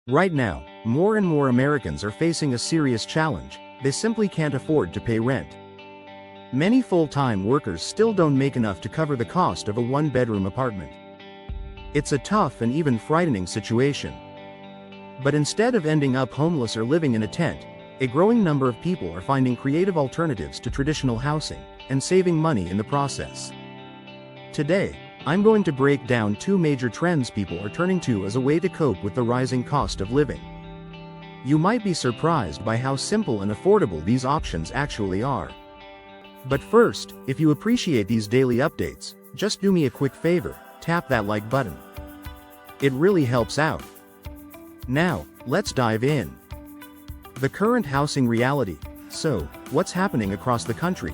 Right now, more and more Americans are facing a serious challenge. They simply can't afford to pay rent. Many full-time workers still don't make enough to cover the cost of a one-bedroom apartment. It's a tough and even frightening situation. But instead of ending up homeless or living in a tent, a growing number of people are finding creative alternatives to traditional housing and saving money in the process. Today, I'm going to break down two major trends people are turning to as a way to cope with the rising cost of living. You might be surprised by how simple and affordable these options actually are. But first, if you appreciate these daily updates, just do me a quick favor, tap that like button. It really helps out. Now, let's dive in. The current housing reality. So, what's happening across the country?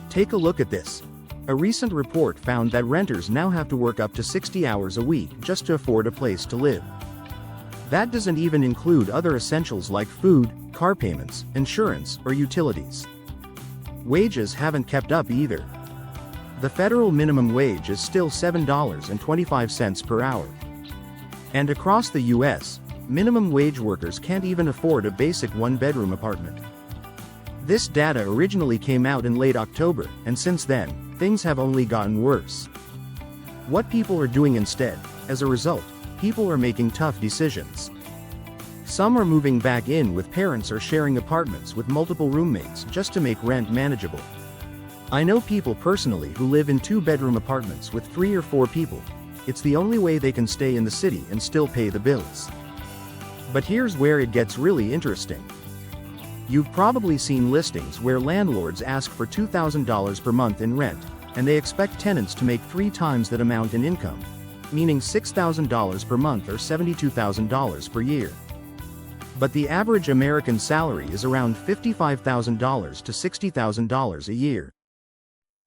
Take a look at this. A recent report found that renters now have to work up to 60 hours a week just to afford a place to live. That doesn't even include other essentials like food, car payments, insurance, or utilities. Wages haven't kept up either. The federal minimum wage is still $7.25 per hour. And across the US, minimum wage workers can't even afford a basic one-bedroom apartment. This data originally came out in late October, and since then, things have only gotten worse. What people are doing instead, as a result, people are making tough decisions. Some are moving back in with parents or sharing apartments with multiple roommates just to make rent manageable. I know people personally who live in two-bedroom apartments with 3 or 4 people. It's the only way they can stay in the city and still pay the bills. But here's where it gets really interesting. You've probably seen listings where landlords ask for $2,000 per month in rent, and they expect tenants to make 3 times that amount in income, meaning $6,000 per month or $72,000 per year. But the average American salary is around $55,000 to $60,000 a year.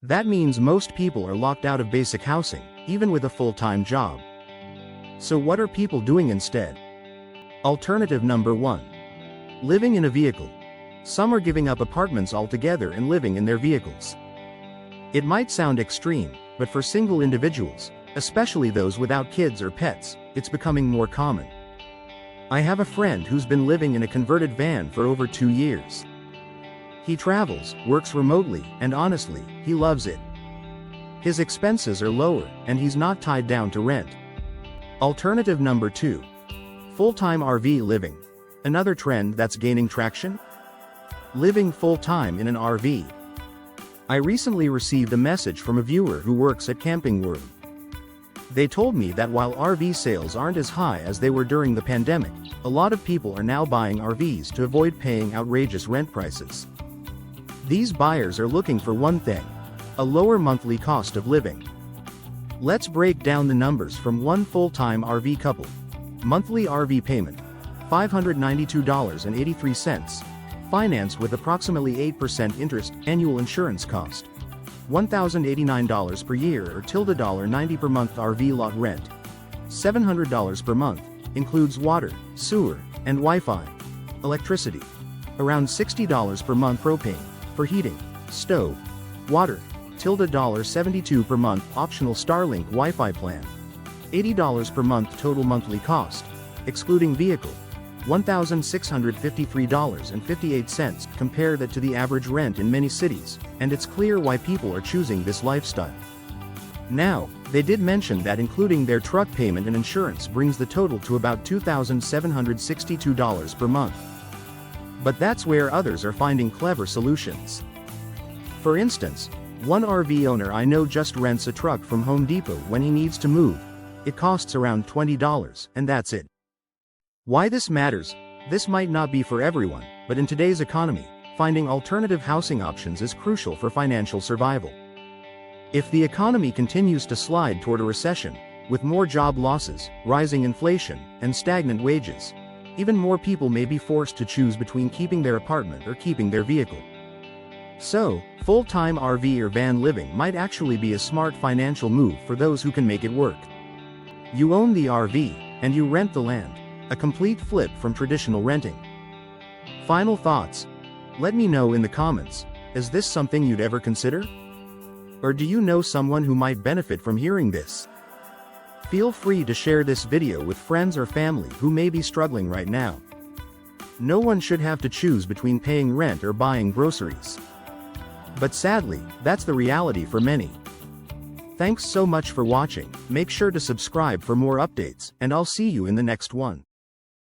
That means most people are locked out of basic housing, even with a full-time job. So what are people doing instead? Alternative number 1. Living in a vehicle. Some are giving up apartments altogether and living in their vehicles. It might sound extreme, but for single individuals, especially those without kids or pets, it's becoming more common. I have a friend who's been living in a converted van for over 2 years. He travels, works remotely, and honestly, he loves it. His expenses are lower, and he's not tied down to rent. Alternative number 2. Full-time RV living. Another trend that's gaining traction? Living full-time in an RV. I recently received a message from a viewer who works at Camping World. They told me that while RV sales aren't as high as they were during the pandemic, a lot of people are now buying RVs to avoid paying outrageous rent prices. These buyers are looking for one thing: a lower monthly cost of living. Let's break down the numbers from one full-time RV couple. Monthly RV payment, $592.83. Financed with approximately 8% interest. Annual insurance cost, $1,089 per year or $90 per month. RV lot rent, $700 per month, includes water, sewer, and Wi-Fi. Electricity, around $60 per month. Propane, for heating, stove, water, $72 per month. Optional Starlink Wi-Fi plan, $80 per month. Total monthly cost, excluding vehicle, $1,653.58. Compare that to the average rent in many cities, and it's clear why people are choosing this lifestyle. Now, they did mention that including their truck payment and insurance brings the total to about $2,762 per month. But that's where others are finding clever solutions. For instance, one RV owner I know just rents a truck from Home Depot when he needs to move. It costs around $20, and that's it. Why this matters? This might not be for everyone, but in today's economy, finding alternative housing options is crucial for financial survival. If the economy continues to slide toward a recession, with more job losses, rising inflation, and stagnant wages, even more people may be forced to choose between keeping their apartment or keeping their vehicle. So, full-time RV or van living might actually be a smart financial move for those who can make it work. You own the RV, and you rent the land. A complete flip from traditional renting. Final thoughts? Let me know in the comments. Is this something you'd ever consider? Or do you know someone who might benefit from hearing this? Feel free to share this video with friends or family who may be struggling right now. No one should have to choose between paying rent or buying groceries. But sadly, that's the reality for many. Thanks so much for watching. Make sure to subscribe for more updates, and I'll see you in the next one.